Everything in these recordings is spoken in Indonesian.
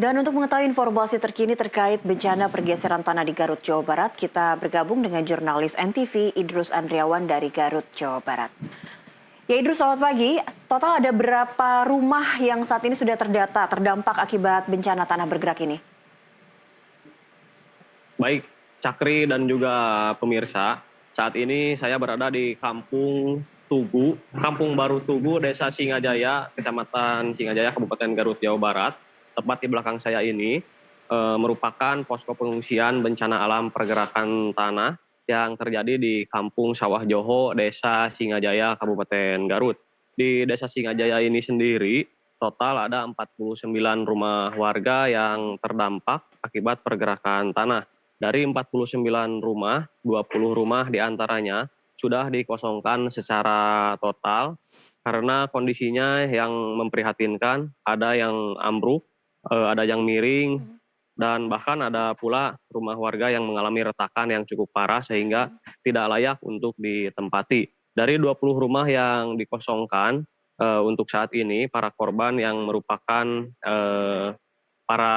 Dan untuk mengetahui informasi terkini terkait bencana pergeseran tanah di Garut, Jawa Barat, kita bergabung dengan jurnalis NTV Idrus Andriawan dari Garut, Jawa Barat. Ya Idrus, selamat pagi. Total ada berapa rumah yang saat ini sudah terdata terdampak akibat bencana tanah bergerak ini? Baik, Cakri dan juga pemirsa, saat ini saya berada di Kampung Tugu, Kampung Baru Tugu, Desa Singajaya, Kecamatan Singajaya, Kabupaten Garut, Jawa Barat. Tepat di belakang saya ini merupakan posko pengungsian bencana alam pergerakan tanah yang terjadi di Kampung Sawah Joho, Desa Singajaya, Kabupaten Garut. Di Desa Singajaya ini sendiri, total ada 49 rumah warga yang terdampak akibat pergerakan tanah. Dari 49 rumah, 20 rumah diantaranya sudah dikosongkan secara total karena kondisinya yang memprihatinkan, ada yang ambruk, ada yang miring, dan bahkan ada pula rumah warga yang mengalami retakan yang cukup parah sehingga tidak layak untuk ditempati. Dari 20 rumah yang dikosongkan, untuk saat ini para korban yang merupakan para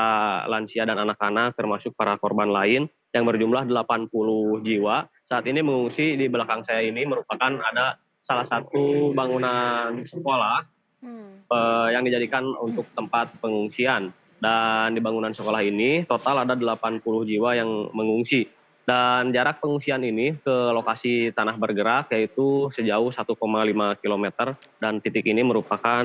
lansia dan anak-anak termasuk para korban lain yang berjumlah 80 jiwa. Saat ini mengungsi di belakang saya ini merupakan ada salah satu bangunan sekolah yang dijadikan untuk tempat pengungsian. Dan di bangunan sekolah ini total ada 80 jiwa yang mengungsi. Dan jarak pengungsian ini ke lokasi tanah bergerak yaitu sejauh 1,5 kilometer dan titik ini merupakan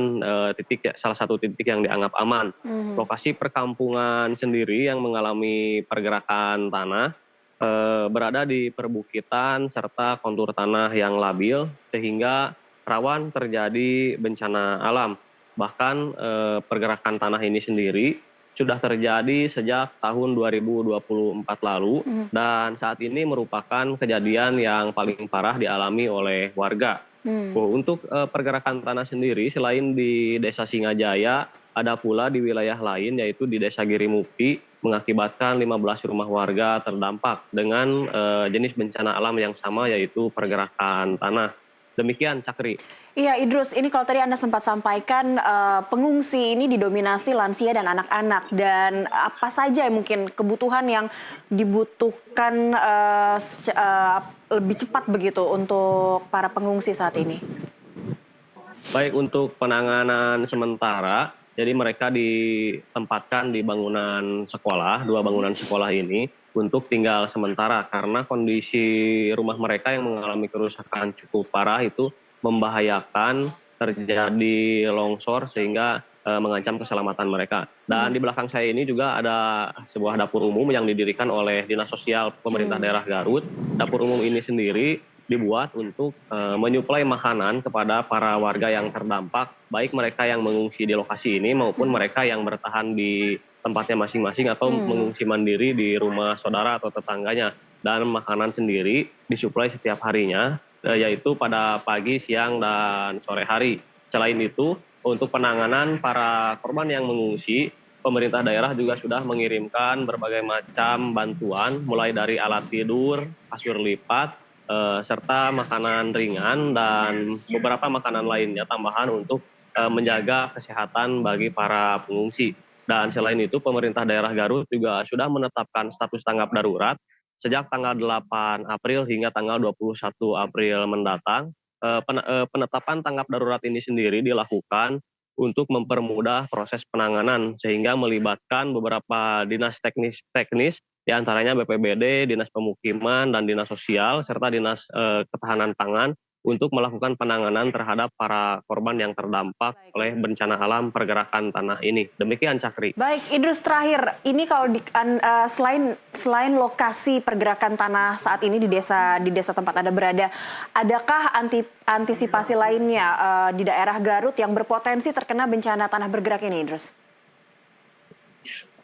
salah satu titik yang dianggap aman. Lokasi perkampungan sendiri yang mengalami pergerakan tanah berada di perbukitan serta kontur tanah yang labil sehingga rawan terjadi bencana alam. Bahkan pergerakan tanah ini sendiri sudah terjadi sejak tahun 2024 lalu dan saat ini merupakan kejadian yang paling parah dialami oleh warga. Untuk pergerakan tanah sendiri selain di Desa Singajaya, ada pula di wilayah lain yaitu di Desa Girimukti mengakibatkan 15 rumah warga terdampak dengan jenis bencana alam yang sama yaitu pergerakan tanah. Demikian, Cakri. Iya Idrus, ini kalau tadi Anda sempat sampaikan pengungsi ini didominasi lansia dan anak-anak. Dan apa saja mungkin kebutuhan yang dibutuhkan lebih cepat begitu untuk para pengungsi saat ini? Baik, untuk penanganan sementara, jadi mereka ditempatkan di bangunan sekolah, 2 bangunan sekolah ini untuk tinggal sementara karena kondisi rumah mereka yang mengalami kerusakan cukup parah itu membahayakan terjadi longsor sehingga mengancam keselamatan mereka. Dan di belakang saya ini juga ada sebuah dapur umum yang didirikan oleh Dinas Sosial Pemerintah Daerah Garut. Dapur umum ini sendiri dibuat untuk menyuplai makanan kepada para warga yang terdampak, baik mereka yang mengungsi di lokasi ini maupun mereka yang bertahan di tempatnya masing-masing atau mengungsi mandiri di rumah saudara atau tetangganya. Dan makanan sendiri disuplai setiap harinya, yaitu pada pagi, siang, dan sore hari. Selain itu, untuk penanganan para korban yang mengungsi, pemerintah daerah juga sudah mengirimkan berbagai macam bantuan, mulai dari alat tidur, kasur lipat, serta makanan ringan dan beberapa makanan lainnya tambahan untuk menjaga kesehatan bagi para pengungsi. Dan selain itu pemerintah daerah Garut juga sudah menetapkan status tanggap darurat sejak tanggal 8 April hingga tanggal 21 April mendatang. Penetapan tanggap darurat ini sendiri dilakukan untuk mempermudah proses penanganan sehingga melibatkan beberapa dinas teknis di antaranya BPBD, Dinas Pemukiman, dan Dinas Sosial, serta Dinas Ketahanan Pangan untuk melakukan penanganan terhadap para korban yang terdampak oleh bencana alam pergerakan tanah ini. Demikian, Cakri. Baik, Idrus, terakhir, ini kalau selain lokasi pergerakan tanah saat ini di desa tempat Anda berada, adakah antisipasi lainnya di daerah Garut yang berpotensi terkena bencana tanah bergerak ini, Idrus?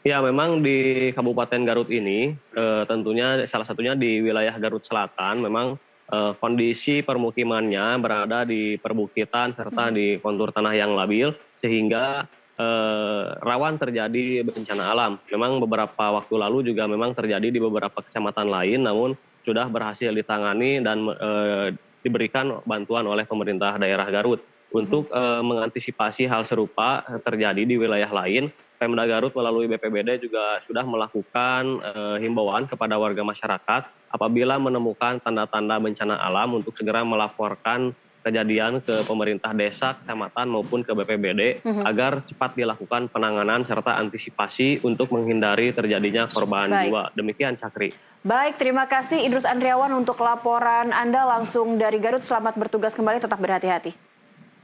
Ya, memang di Kabupaten Garut ini tentunya salah satunya di wilayah Garut Selatan memang kondisi permukimannya berada di perbukitan serta di kontur tanah yang labil sehingga rawan terjadi bencana alam. Memang beberapa waktu lalu juga memang terjadi di beberapa kecamatan lain namun sudah berhasil ditangani dan diberikan bantuan oleh pemerintah daerah Garut. Untuk mengantisipasi hal serupa terjadi di wilayah lain, Pemda Garut melalui BPBD juga sudah melakukan himbauan kepada warga masyarakat apabila menemukan tanda-tanda bencana alam untuk segera melaporkan kejadian ke pemerintah desa, kecamatan maupun ke BPBD agar cepat dilakukan penanganan serta antisipasi untuk menghindari terjadinya korban jiwa. Demikian Cakri. Baik, terima kasih Idrus Andriawan untuk laporan Anda langsung dari Garut. Selamat bertugas kembali, tetap berhati-hati.